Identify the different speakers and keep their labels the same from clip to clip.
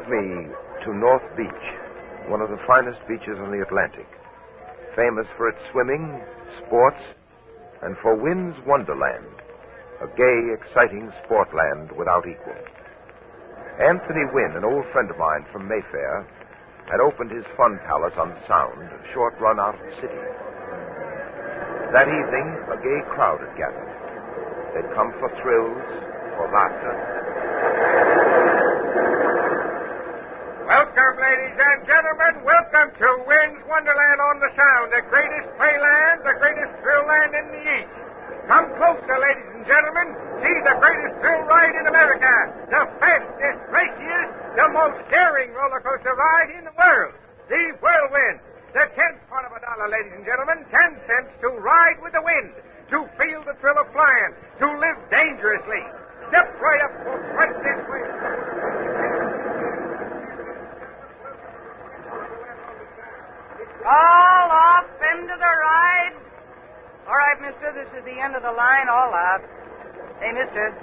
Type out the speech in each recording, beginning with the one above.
Speaker 1: me to North Beach, one of the finest beaches on the Atlantic, famous for its swimming, sports, and for Wynn's Wonderland, a gay, exciting sportland without equal. Anthony Wynn, an old friend of mine from Mayfair, had opened his fun palace on the Sound, a short run out of the city. That evening, a gay crowd had gathered. They'd come for thrills, for laughter.
Speaker 2: Welcome, ladies and gentlemen. Welcome to Wynn's Wonderland on the Sound, the greatest playland, the greatest thrill land in the East. Come closer, ladies and gentlemen. See the greatest thrill ride in America, the fastest, raciest, the most daring roller coaster ride in the world, the Whirlwind. The 10th part of $1, ladies and gentlemen, 10 cents to ride with the wind, to feel the thrill of flying, to live dangerously. Step right up, folks, right this way.
Speaker 3: All off into the ride. All right, mister, this is the end of the line. All out. Hey, mister.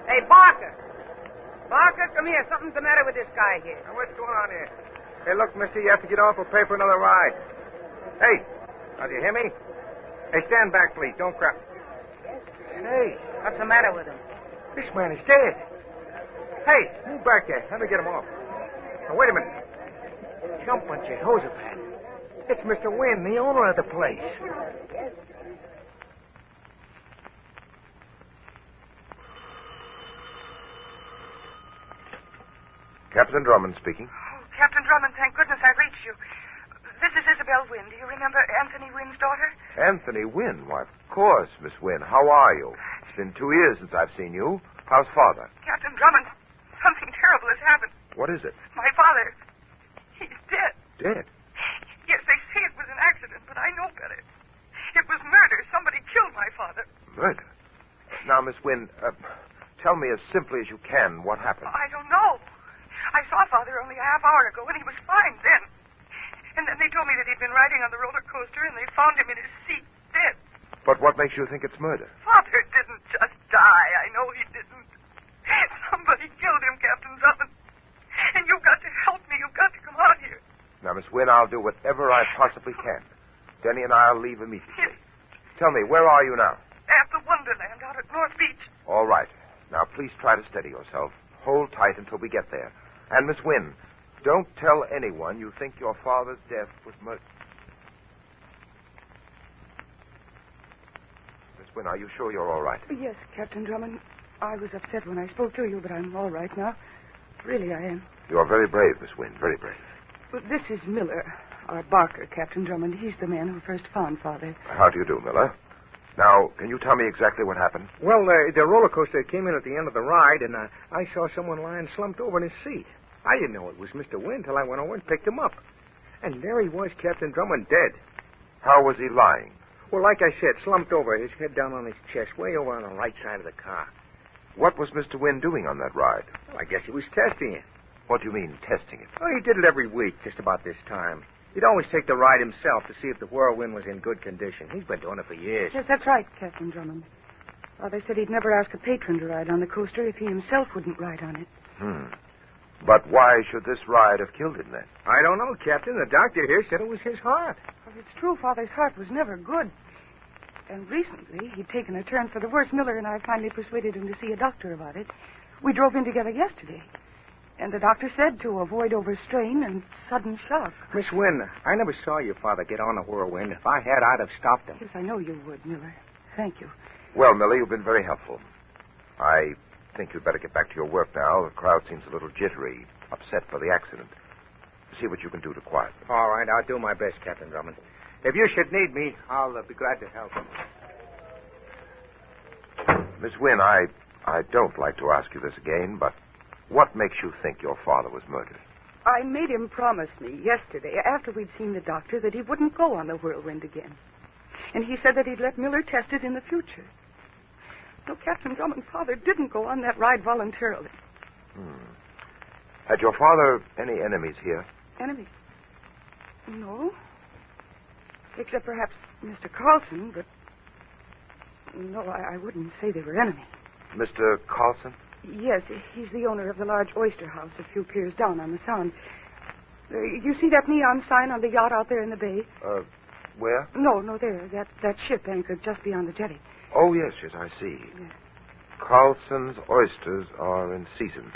Speaker 3: Hey, Barker. Barker, come here. Something's the matter with this guy here.
Speaker 2: Now, what's going on here? Hey, look, mister, you have to get off. We'll pay for another ride. Hey, do you hear me? Hey, stand back, please. Don't cry. Hey,
Speaker 3: What's the matter with him?
Speaker 2: this man is dead. Hey, move back there. Let me get him off. Now, wait a minute. Jump on Jehoshaphat. It's Mr. Wynn, the owner of the place.
Speaker 1: Captain Drummond speaking.
Speaker 4: Oh, Captain Drummond, thank goodness I reached you. This is Isabel Wynn. Do you remember Anthony Wynn's daughter?
Speaker 1: Anthony Wynn? Why, of course, Miss Wynn. How are you? It's been 2 years since I've seen you. How's father?
Speaker 4: Captain Drummond, something terrible has happened.
Speaker 1: What is it?
Speaker 4: My father, he's dead.
Speaker 1: Dead?
Speaker 4: Yes, they say it was an accident, but I know better. It was murder. Somebody killed my father.
Speaker 1: Murder? Now, Miss Wynn, tell me as simply as you can what happened.
Speaker 4: I don't know. I saw Father only a half hour ago, and he was fine then. And then they told me that he'd been riding on the roller coaster, and they found him in his seat, dead.
Speaker 1: But what makes you think it's murder?
Speaker 4: Father didn't just die. I know he didn't. Somebody killed him, Captain Drummond. And you've got to help me. You've got to come out here.
Speaker 1: Now, Miss Wynn, I'll do whatever I possibly can. Denny and I'll leave immediately.
Speaker 4: Yes.
Speaker 1: Tell me, where are you now?
Speaker 4: At the Wonderland out at North Beach.
Speaker 1: All right. Now, please try to steady yourself. Hold tight until we get there. And, Miss Wynn, don't tell anyone you think your father's death was murder. Miss Wynn, are you sure you're all right?
Speaker 5: Yes, Captain Drummond. I was upset when I spoke to you, but I'm all right now. Really, I am.
Speaker 1: You are very brave, Miss Wynn, very brave.
Speaker 5: Well, this is Miller, our Barker, Captain Drummond. He's the man who first found Father.
Speaker 1: How do you do, Miller? Now, can you tell me exactly what happened?
Speaker 2: Well, the roller coaster came in at the end of the ride, and I saw someone lying slumped over in his seat. I didn't know it was Mr. Wynn till I went over and picked him up. And there he was, Captain Drummond, dead.
Speaker 1: How was he lying?
Speaker 2: Well, like I said, slumped over, his head down on his chest, way over on the right side of the car.
Speaker 1: What was Mr. Wynn doing on that ride?
Speaker 2: Well, I guess he was testing it.
Speaker 1: What do you mean, testing it?
Speaker 2: Oh, he did it every week, just about this time. He'd always take the ride himself to see if the whirlwind was in good condition. He's been doing it for years.
Speaker 5: Yes, that's right, Captain Drummond. Father said he'd never ask a patron to ride on the coaster if he himself wouldn't ride on it.
Speaker 1: But why should this ride have killed him then?
Speaker 2: I don't know, Captain. The doctor here said it was his heart.
Speaker 5: Well, it's true, Father's heart was never good. And recently, he'd taken a turn for the worse. Miller and I finally persuaded him to see a doctor about it. We drove in together yesterday. And the doctor said to avoid overstrain and sudden shock.
Speaker 2: Miss Wynn, I never saw your father get on a whirlwind. If I had, I'd have stopped him.
Speaker 5: Yes, I know you would, Miller. Thank you.
Speaker 1: Well, Miller, you've been very helpful. I think you'd better get back to your work now. The crowd seems a little jittery, upset by the accident. See what you can do to quiet them.
Speaker 2: All right, I'll do my best, Captain Drummond. If you should need me, I'll be glad to help.
Speaker 1: Miss Wynn, I don't like to ask you this again, but what makes you think your father was murdered?
Speaker 5: I made him promise me yesterday, after we'd seen the doctor, that he wouldn't go on the whirlwind again. And he said that he'd let Miller test it in the future. No, Captain Drummond, Father didn't go on that ride voluntarily.
Speaker 1: Had your father any enemies here?
Speaker 5: Enemies? No. Except perhaps Mr. Carlson, but... No, I wouldn't say they were enemies.
Speaker 1: Mr. Carlson?
Speaker 5: Yes, he's the owner of the large oyster house a few piers down on the Sound. You see that neon sign on the yacht out there in the bay?
Speaker 1: Where?
Speaker 5: No, there. That ship anchored just beyond the jetty.
Speaker 1: Oh, yes, I see.
Speaker 5: Yes.
Speaker 1: Carlson's oysters are in season.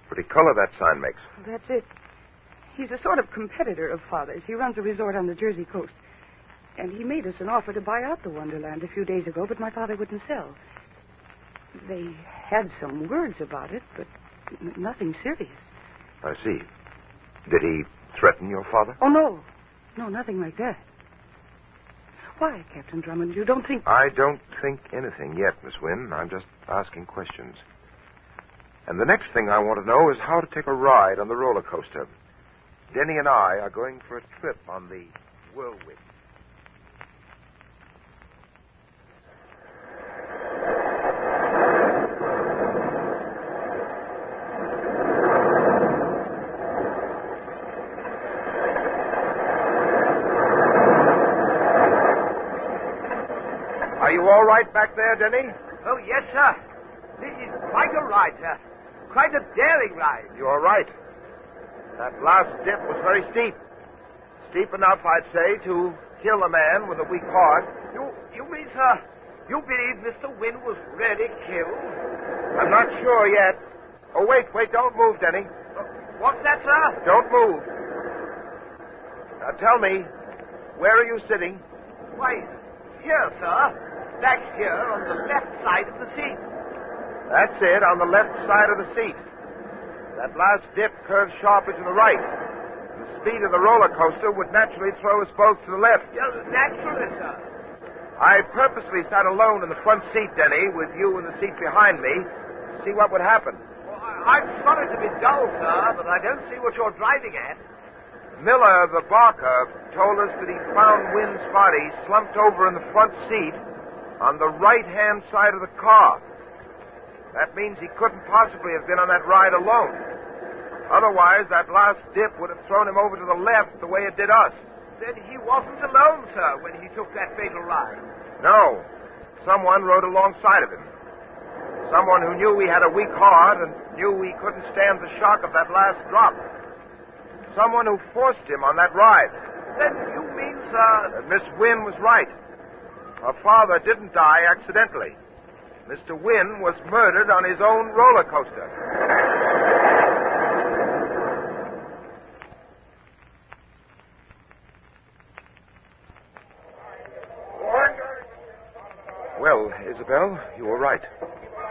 Speaker 1: Pretty color that sign makes.
Speaker 5: That's it. He's a sort of competitor of Father's. He runs a resort on the Jersey coast. And he made us an offer to buy out the Wonderland a few days ago, but my father wouldn't sell. They had some words about it, but nothing serious.
Speaker 1: I see. Did he threaten your father?
Speaker 5: Oh, no. No, nothing like that. Why, Captain Drummond? You don't think...
Speaker 1: I don't think anything yet, Miss Wynne. I'm just asking questions. And the next thing I want to know is how to take a ride on the roller coaster. Denny and I are going for a trip on the Whirlwind. Are you all right back there, Denny?
Speaker 6: Oh, yes, sir. This is quite a ride, sir. Quite a daring ride.
Speaker 1: You are right. That last dip was very steep. Steep enough, I'd say, to kill a man with a weak heart.
Speaker 6: You mean, sir, you believe Mr. Wynne was really killed?
Speaker 1: I'm not sure yet. Oh, wait, don't move, Denny.
Speaker 6: What's that, sir?
Speaker 1: Don't move. Now tell me, where are you sitting?
Speaker 6: Why, here, sir. Back here on the left side of the seat.
Speaker 1: That's it, on the left side of the seat. That last dip curves sharply to the right. The speed of the roller coaster would naturally throw us both to the left.
Speaker 6: Yeah, naturally, sir.
Speaker 1: I purposely sat alone in the front seat, Denny, with you in the seat behind me, to see what would happen.
Speaker 6: Well, I'm sorry to be dull, sir, but I don't see what you're driving at.
Speaker 1: Miller, the barker, told us that he found Wynn's body slumped over in the front seat on the right-hand side of the car. That means he couldn't possibly have been on that ride alone. Otherwise, that last dip would have thrown him over to the left the way it did us.
Speaker 6: Then he wasn't alone, sir, when he took that fatal ride.
Speaker 1: No. Someone rode alongside of him. Someone who knew he had a weak heart and knew he couldn't stand the shock of that last drop. Someone who forced him on that ride.
Speaker 6: Then you mean, sir...
Speaker 1: Miss Wynne was right. Her father didn't die accidentally. Mr. Wynne was murdered on his own roller coaster. Well, Isabel, you were right.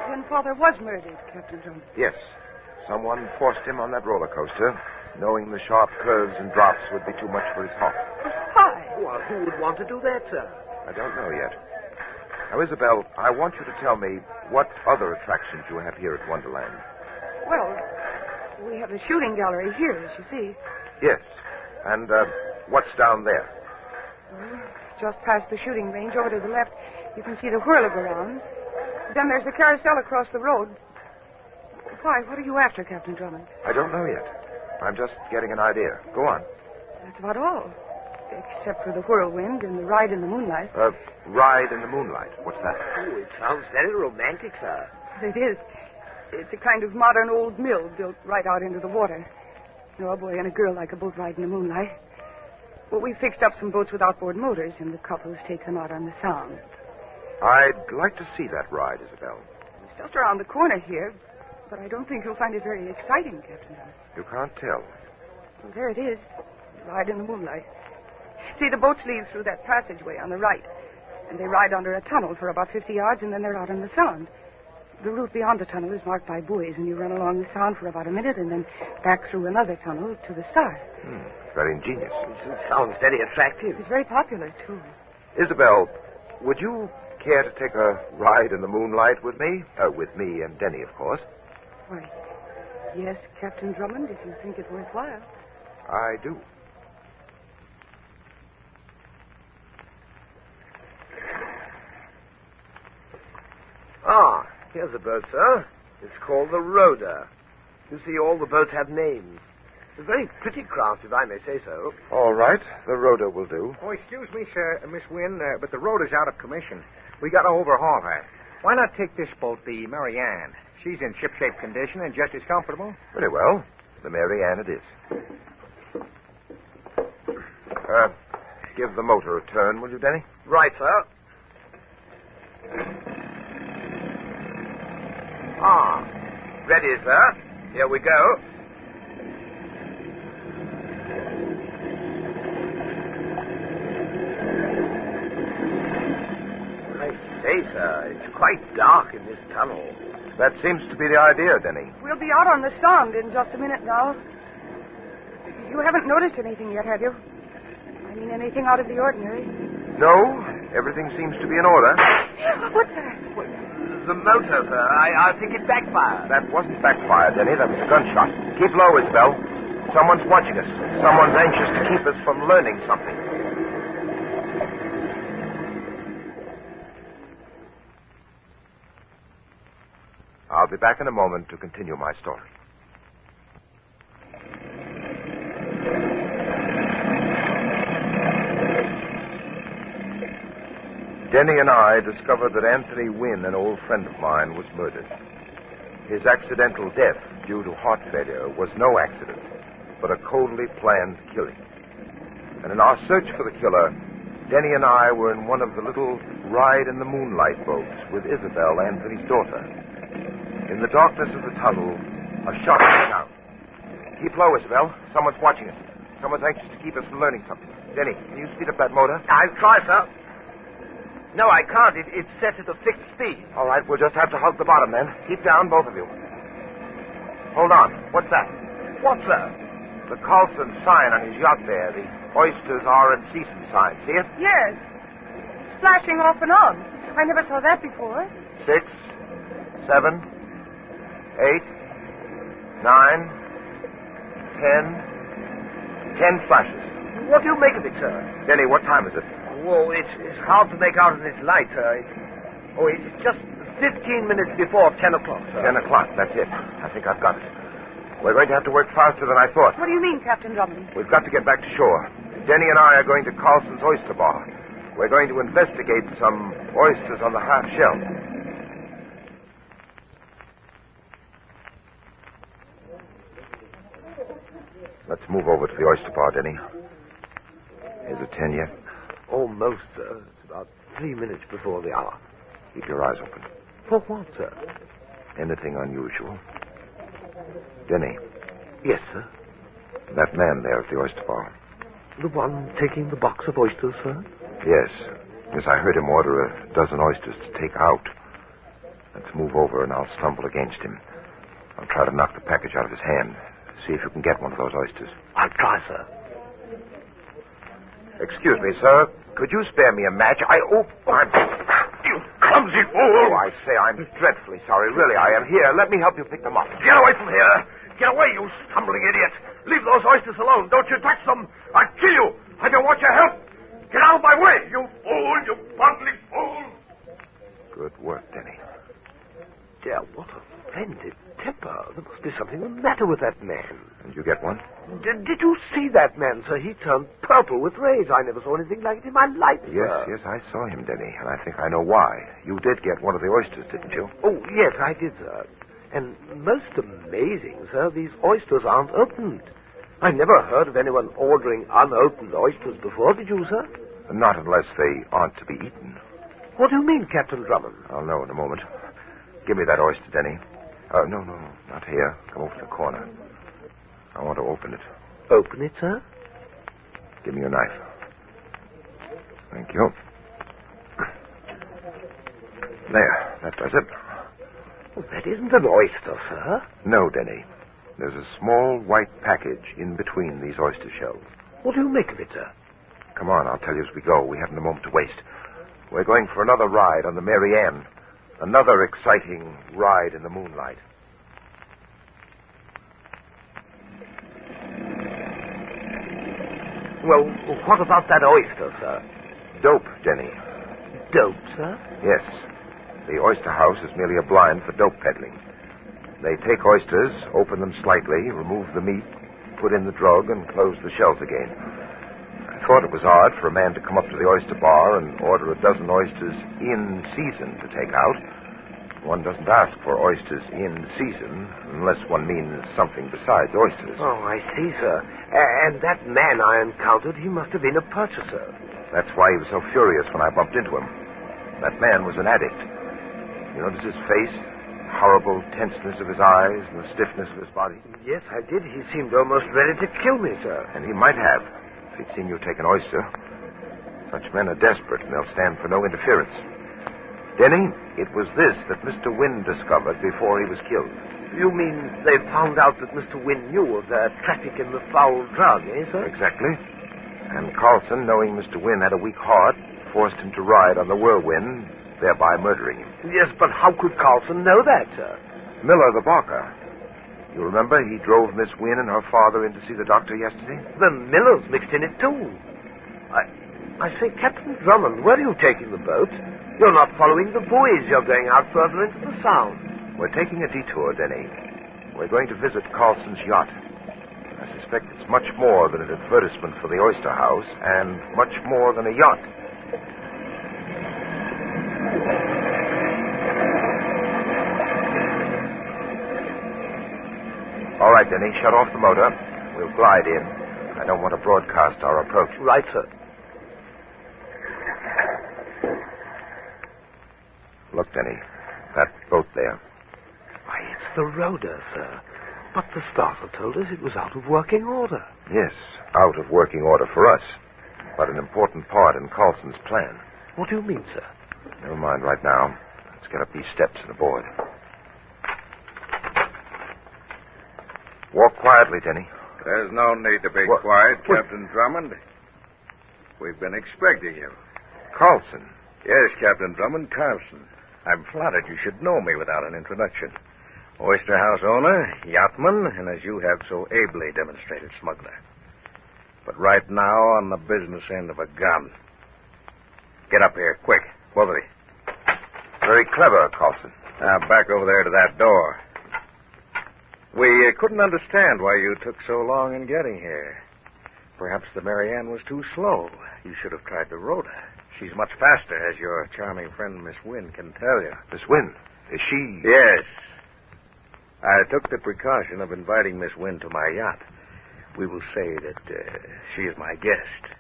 Speaker 5: Then Father was murdered, Captain Drummond.
Speaker 1: Yes. Someone forced him on that roller coaster, knowing the sharp curves and drops would be too much for his heart.
Speaker 5: Why?
Speaker 6: Well, who would want to do that, sir?
Speaker 1: I don't know yet. Now, Isabel, I want you to tell me what other attractions you have here at Wonderland.
Speaker 5: Well, we have a shooting gallery here, as you see.
Speaker 1: Yes. And what's down there?
Speaker 5: Well, just past the shooting range, over to the left, you can see the whirl-around. Then there's the carousel across the road. Why, what are you after, Captain Drummond?
Speaker 1: I don't know yet. I'm just getting an idea. Go on.
Speaker 5: That's about all. Except for the whirlwind and the ride in the moonlight.
Speaker 1: Ride in the moonlight. What's that?
Speaker 6: Oh, it sounds very romantic, sir.
Speaker 5: It is. It's a kind of modern old mill built right out into the water. You know, a boy and a girl like a boat ride in the moonlight. Well, we fixed up some boats with outboard motors, and the couples take them out on the Sound.
Speaker 1: I'd like to see that ride, Isabel.
Speaker 5: It's just around the corner here, but I don't think you'll find it very exciting, Captain Drummond.
Speaker 1: You can't tell.
Speaker 5: Well, there it is. Ride in the moonlight. See, the boats leave through that passageway on the right, and they ride under a tunnel for about 50 yards, and then they're out on the Sound. The route beyond the tunnel is marked by buoys, and you run along the Sound for about a minute, and then back through another tunnel to the start.
Speaker 1: Very ingenious.
Speaker 6: It sounds very attractive.
Speaker 5: It's very popular, too.
Speaker 1: Isabel, would you care to take a ride in the moonlight with me? With me and Denny, of course.
Speaker 5: Why, yes, Captain Drummond, if you think it worthwhile.
Speaker 1: I do.
Speaker 6: Ah, here's a boat, sir. It's called the Rhoda. You see, all the boats have names. It's a very pretty craft, if I may say so.
Speaker 1: All right, the Rhoda will do.
Speaker 2: Oh, excuse me, sir, Miss Wynne, but the road is out of commission. We got to overhaul her. Why not take this boat, the Marianne? She's in shipshape condition and just as comfortable.
Speaker 1: Very well. The Mary Ann it is. Give the motor a turn, will you, Denny?
Speaker 6: Right, sir. Ah, ready, sir. Here we go. I say, sir, it's quite dark in this tunnel.
Speaker 1: That seems to be the idea, Denny.
Speaker 5: We'll be out on the Sound in just a minute now. You haven't noticed anything yet, have you? I mean, anything out of the ordinary?
Speaker 1: No, everything seems to be in order.
Speaker 5: What's that?
Speaker 6: The motor, sir. I think it backfired.
Speaker 1: That wasn't backfire, Denny. That was a gunshot. Keep low, Isabel. Someone's watching us. Someone's anxious to keep us from learning something. I'll be back in a moment to continue my story. Denny and I discovered that Anthony Wynne, an old friend of mine, was murdered. His accidental death due to heart failure was no accident, but a coldly planned killing. And in our search for the killer, Denny and I were in one of the little ride-in-the-moonlight boats with Isabel, Anthony's daughter. In the darkness of the tunnel, a shot rang out. Keep low, Isabel. Someone's watching us. Someone's anxious to keep us from learning something. Denny, can you speed up that motor?
Speaker 6: I'll try, sir. No, I can't. It's set at a fixed speed.
Speaker 1: All right, we'll just have to hug the bottom then. Keep down, both of you. Hold on. What's that?
Speaker 6: What, sir?
Speaker 1: The Carlson sign on his yacht there. The oysters are in season sign. See it?
Speaker 5: Yes. It's flashing off and on. I never saw that before.
Speaker 1: 6, 7, 8, 9, 10 flashes.
Speaker 6: What do you make of it, sir?
Speaker 1: Denny, what time is it?
Speaker 6: Well, it's hard to make out in this light, sir. It's just 15 minutes before 10 o'clock, sir.
Speaker 1: 10 o'clock, that's it. I think I've got it. We're going to have to work faster than I thought.
Speaker 5: What do you mean, Captain Drummond?
Speaker 1: We've got to get back to shore. Denny and I are going to Carlson's oyster bar. We're going to investigate some oysters on the half shell. Let's move over to the oyster bar, Denny. Is it 10 yet?
Speaker 6: Almost, sir. It's about 3 minutes before the hour.
Speaker 1: Keep your eyes open.
Speaker 6: For what, sir?
Speaker 1: Anything unusual? Denny.
Speaker 6: Yes, sir.
Speaker 1: That man there at the oyster bar.
Speaker 6: The one taking the box of oysters, sir?
Speaker 1: Yes. Yes, I heard him order a dozen oysters to take out. Let's move over and I'll stumble against him. I'll try to knock the package out of his hand. See if you can get one of those oysters.
Speaker 6: I'll try, sir.
Speaker 1: Excuse me, sir. Could you spare me a match?
Speaker 2: You clumsy fool!
Speaker 1: Oh, I say, I'm dreadfully sorry. Really, I am. Here, let me help you pick them up.
Speaker 2: Get away from here! Get away, you stumbling idiot! Leave those oysters alone. Don't you touch them. I'll kill you. I don't want your help. Get out of my way, you fool, you bodily fool!
Speaker 1: Good work, Denny.
Speaker 6: Dear, what a splendid temper. There must be something the matter with that man.
Speaker 1: And you get one?
Speaker 6: Did you see that man, sir? He turned purple with rage. I never saw anything like it in my life,
Speaker 1: Yes,
Speaker 6: sir.
Speaker 1: yes, I saw him, Denny, and I think I know why. You did get one of the oysters, didn't you?
Speaker 6: Oh, yes, I did, sir. And most amazing, sir, these oysters aren't opened. I never heard of anyone ordering unopened oysters before, did you, sir?
Speaker 1: Not unless they aren't to be eaten.
Speaker 6: What do you mean, Captain Drummond?
Speaker 1: I'll know in a moment. Give me that oyster, Denny. No, not here. Come over to the corner. I want to open it.
Speaker 6: Open it, sir?
Speaker 1: Give me your knife. Thank you. There, that does it.
Speaker 6: Well, that isn't an oyster, sir.
Speaker 1: No, Denny. There's a small white package in between these oyster shells.
Speaker 6: What do you make of it, sir?
Speaker 1: Come on, I'll tell you as we go. We haven't a moment to waste. We're going for another ride on the Mary Ann. Another exciting ride in the moonlight.
Speaker 6: Well, what about that oyster, sir?
Speaker 1: Dope, Denny.
Speaker 6: Dope, sir?
Speaker 1: Yes. The oyster house is merely a blind for dope peddling. They take oysters, open them slightly, remove the meat, put in the drug, and close the shells again. I thought it was odd for a man to come up to the oyster bar and order a dozen oysters in season to take out. One doesn't ask for oysters in season unless one means something besides oysters.
Speaker 6: Oh, I see, sir. And that man I encountered, he must have been a purchaser.
Speaker 1: That's why he was so furious when I bumped into him. That man was an addict. You notice his face? Horrible tenseness of his eyes and the stiffness of his body?
Speaker 6: Yes, I did. He seemed almost ready to kill me, sir.
Speaker 1: And he might have, if he'd seen you take an oyster. Such men are desperate, and they'll stand for no interference. Denny, it was this that Mr. Wynne discovered before he was killed.
Speaker 6: You mean they found out that Mr. Wynne knew of their traffic in the foul drug, eh, sir?
Speaker 1: Exactly. And Carlson, knowing Mr. Wynne had a weak heart, forced him to ride on the whirlwind, thereby murdering him.
Speaker 6: Yes, but how could Carlson know that, sir?
Speaker 1: Miller, the barker. You remember he drove Miss Wynne and her father in to see the doctor yesterday?
Speaker 6: The Millers mixed in it, too. I say, Captain Drummond, where are you taking the boat? You're not following the buoys. You're going out further into the Sound.
Speaker 1: We're taking a detour, Denny. We're going to visit Carlson's yacht. I suspect it's much more than an advertisement for the Oyster House, and much more than a yacht. All right, Denny, shut off the motor. We'll glide in. I don't want to broadcast our approach.
Speaker 6: Right, sir.
Speaker 1: Look, Denny, that boat there.
Speaker 6: Why, it's the Rhoda, sir. But the starter told us it was out of working order.
Speaker 1: Yes, out of working order for us, but an important part in Carlson's plan.
Speaker 6: What do you mean, sir?
Speaker 1: Never mind right now. Let's get up these steps and aboard. Walk quietly, Denny.
Speaker 2: There's no need to be quiet, Captain Drummond. We've been expecting you.
Speaker 1: Carlson.
Speaker 2: Yes, Captain Drummond, Carlson. I'm flattered you should know me without an introduction. Oyster House owner, yachtman, and as you have so ably demonstrated, smuggler. But right now on the business end of a gun. Get up here, quick, both of you.
Speaker 1: Very clever, Carlson.
Speaker 2: Now, back over there to that door. We couldn't understand why you took so long in getting here. Perhaps the Marianne was too slow. You should have tried the Rhoda. She's much faster, as your charming friend, Miss Wynne, can tell you.
Speaker 1: Miss Wynne? Is she...
Speaker 2: Yes. I took the precaution of inviting Miss Wynne to my yacht. We will say that she is my guest.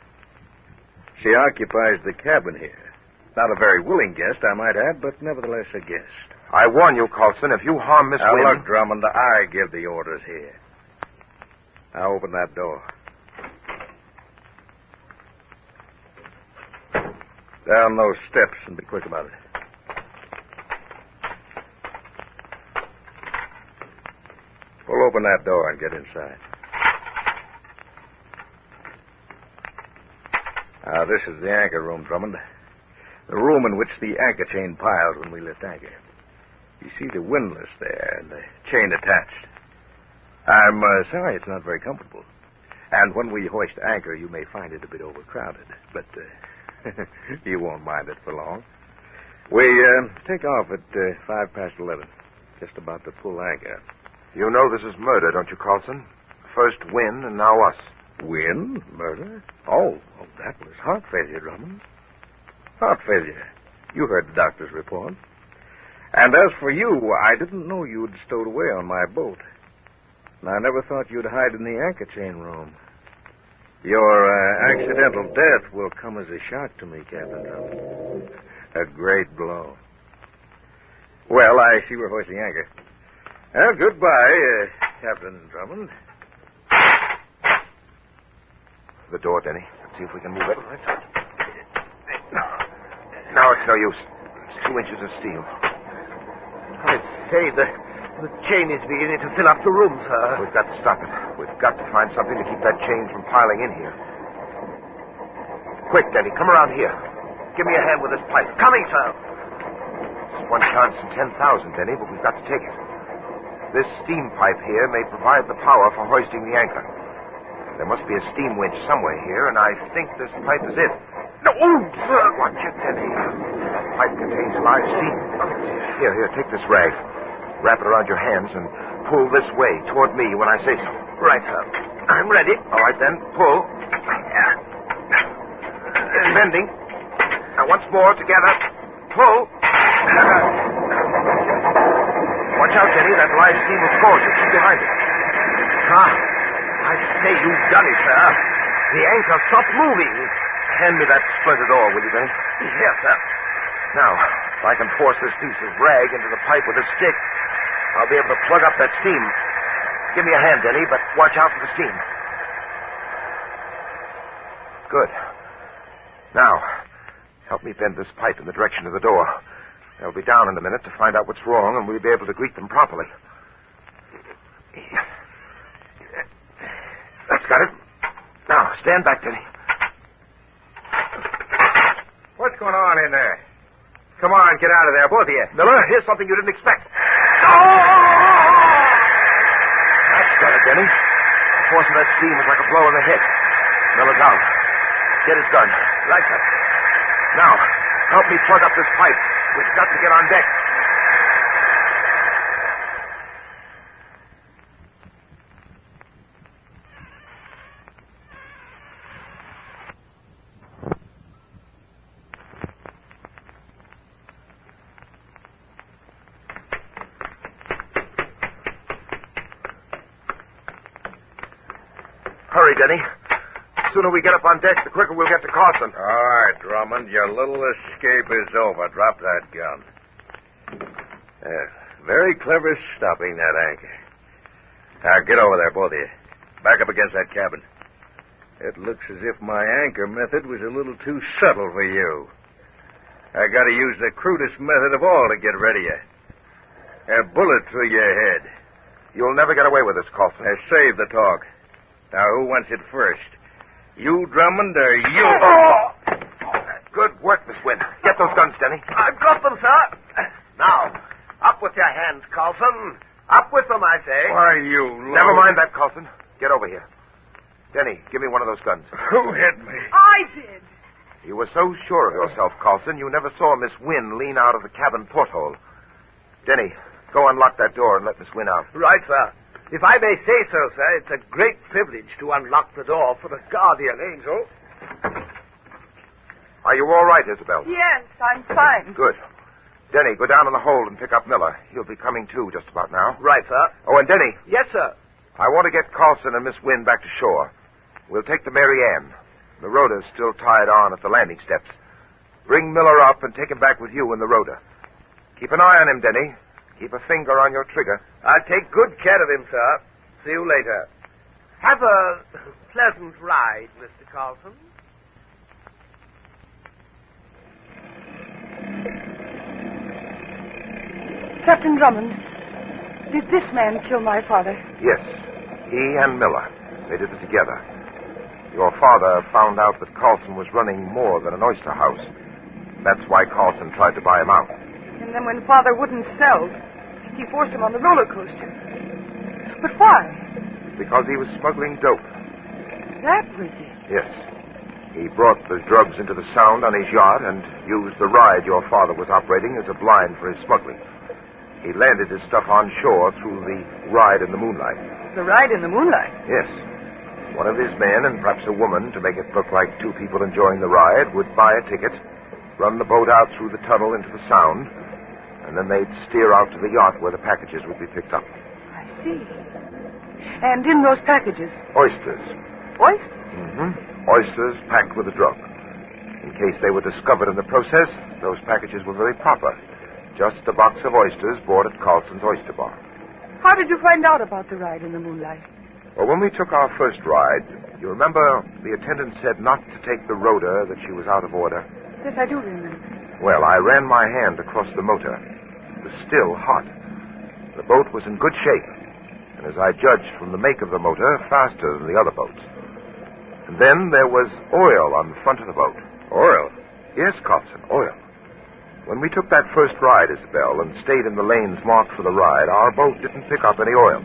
Speaker 2: She occupies the cabin here. Not a very willing guest, I might add, but nevertheless a guest.
Speaker 1: I warn you, Carlson, if you harm Miss Wynne...
Speaker 2: Now, look, Drummond, I give the orders here. Now, open that door. Down those steps and be quick about it. We'll open that door and get inside. Now, this is the anchor room, Drummond. The room in which the anchor chain piled when we lift anchor. You see the windlass there and the chain attached. I'm sorry it's not very comfortable. And when we hoist anchor, you may find it a bit overcrowded. But you won't mind it for long. We take off at 11:05, just about to pull anchor.
Speaker 1: You know this is murder, don't you, Carlson? First Wynne and now us.
Speaker 2: Wynne? Murder? Oh, that was heart failure, Drummond. Heart failure. You heard the doctor's report. And as for you, I didn't know you'd stowed away on my boat. And I never thought you'd hide in the anchor chain room. Your accidental death will come as a shock to me, Captain Drummond. A great blow. Well, I see we're hoisting anchor. Well, goodbye, Captain Drummond.
Speaker 1: The door, Denny. Let's see if we can move it. Now it's no use. It's 2 inches of steel.
Speaker 6: I'd say the chain is beginning to fill up the room, sir.
Speaker 1: We've got to stop it. We've got to find something to keep that chain from piling in here. Quick, Denny, come around here. Give me a hand with this pipe.
Speaker 6: Coming, sir.
Speaker 1: It's one chance in 10,000, Denny, but we've got to take it. This steam pipe here may provide the power for hoisting the anchor. There must be a steam winch somewhere here, and I think this pipe is it. No, sir! Watch it, Denny. That pipe contains live steam. Here, take this rag. Wrap it around your hands and pull this way toward me when I say so.
Speaker 6: Right, sir. I'm ready.
Speaker 1: All right, then. Pull. It's bending. Now, once more, together. Pull. Watch out, Denny. That live steam will scorch you. Keep behind it.
Speaker 6: Ah, I say, you've done it, sir. The anchor stopped moving.
Speaker 1: Hand me that splintered oar, will you, Denny?
Speaker 6: Yes, sir.
Speaker 1: Now, if I can force this piece of rag into the pipe with a stick, I'll be able to plug up that steam. Give me a hand, Denny, but watch out for the steam. Good. Now, help me bend this pipe in the direction of the door. They'll be down in a minute to find out what's wrong, and we'll be able to greet them properly. That's got it. Now, stand back, Denny.
Speaker 2: What's going on in there? Come on, get out of there, both of you.
Speaker 1: Miller, here's something you didn't expect. That's got it, Denny. The force of that steam was like a blow in the head. Miller's out. Get his gun.
Speaker 6: Right, sir.
Speaker 1: Now, help me plug up this pipe. We've got to get on deck. Hurry, Denny. The sooner we get up on deck, the quicker we'll get to Carson.
Speaker 2: All right, Drummond, your little escape is over. Drop that gun. Very clever stopping that anchor. Now, get over there, both of you. Back up against that cabin. It looks as if my anchor method was a little too subtle for you. I got to use the crudest method of all to get rid of you. A bullet through your head.
Speaker 1: You'll never get away with this, Carson.
Speaker 2: Save the talk. Now, who wants it first? You, Drummond, or you?
Speaker 1: Oh! Good work, Miss Wynn. Get those guns, Denny.
Speaker 6: I've got them, sir. Now, up with your hands, Carlson. Up with them, I say.
Speaker 2: Why, you...
Speaker 1: Never mind that, Carlson. Get over here. Denny, give me one of those guns.
Speaker 2: Who hit me?
Speaker 5: I did.
Speaker 1: You were so sure of yourself, Carlson, you never saw Miss Wynn lean out of the cabin porthole. Denny, go unlock that door and let Miss Wynn out.
Speaker 6: Right, sir. If I may say so, sir, it's a great privilege to unlock the door for the guardian angel.
Speaker 1: Are you all right, Isabel?
Speaker 5: Yes, I'm fine.
Speaker 1: Good. Denny, go down in the hold and pick up Miller. He'll be coming too just about now.
Speaker 6: Right, sir.
Speaker 1: Oh, and Denny.
Speaker 6: Yes, sir.
Speaker 1: I want to get Carlson and Miss Wynn back to shore. We'll take the Mary Ann. The rowder's still tied on at the landing steps. Bring Miller up and take him back with you in the rowder. Keep an eye on him, Denny. Keep a finger on your trigger.
Speaker 6: I'll take good care of him, sir. See you later. Have a pleasant ride, Mr. Carlson.
Speaker 5: Captain Drummond, did this man kill my father?
Speaker 1: Yes, he and Miller. They did it together. Your father found out that Carlson was running more than an oyster house. That's why Carlson tried to buy him out.
Speaker 5: And then when father wouldn't sell, he forced him on the roller coaster. But why?
Speaker 1: Because he was smuggling dope.
Speaker 5: That was it.
Speaker 1: Yes. He brought the drugs into the Sound on his yacht and used the ride your father was operating as a blind for his smuggling. He landed his stuff on shore through the ride in the moonlight.
Speaker 5: The ride in the moonlight?
Speaker 1: Yes. One of his men, and perhaps a woman, to make it look like two people enjoying the ride, would buy a ticket, run the boat out through the tunnel into the Sound, and then they'd steer out to the yacht where the packages would be picked up.
Speaker 5: I see. And in those packages?
Speaker 1: Oysters.
Speaker 5: Oysters?
Speaker 1: Mm-hmm. Oysters packed with the drug. In case they were discovered in the process, those packages were very proper. Just a box of oysters bought at Carlson's oyster bar.
Speaker 5: How did you find out about the ride in the moonlight?
Speaker 1: Well, when we took our first ride, you remember the attendant said not to take the rudder, that she was out of order?
Speaker 5: Yes, I do remember.
Speaker 1: Well, I ran my hand across the motor. It was still hot. The boat was in good shape, and as I judged from the make of the motor, faster than the other boats. And then there was oil on the front of the boat.
Speaker 2: Oil?
Speaker 1: Yes, Carlson, oil. When we took that first ride, Isabel, and stayed in the lanes marked for the ride, our boat didn't pick up any oil.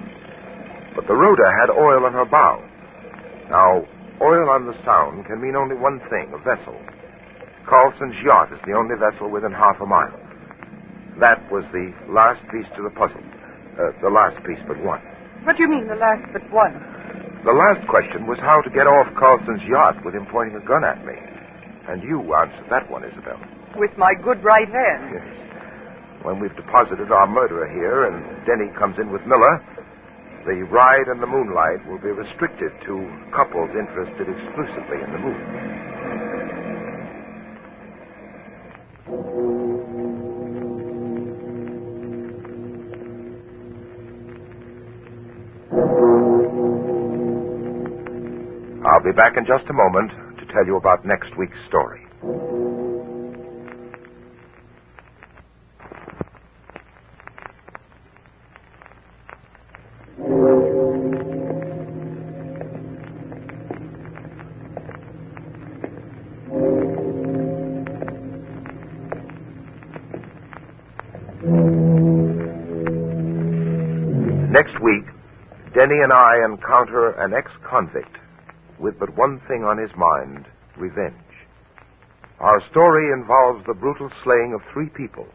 Speaker 1: But the rudder had oil on her bow. Now, oil on the Sound can mean only one thing, a vessel. Carlson's yacht is the only vessel within half a mile. That was the last piece to the puzzle. The last piece but one.
Speaker 5: What do you mean, the last but one?
Speaker 1: The last question was how to get off Carlson's yacht with him pointing a gun at me. And you answered that one, Isabel.
Speaker 5: With my good right hand.
Speaker 1: Yes. When we've deposited our murderer here and Denny comes in with Miller, the ride in the moonlight will be restricted to couples interested exclusively in the moon. I'll be back in just a moment to tell you about next week's story. Next week, Denny and I encounter an ex-convict with but one thing on his mind, revenge. Our story involves the brutal slaying of 3 people,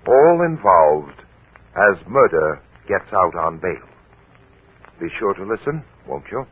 Speaker 1: all involved as murder gets out on bail. Be sure to listen, won't you?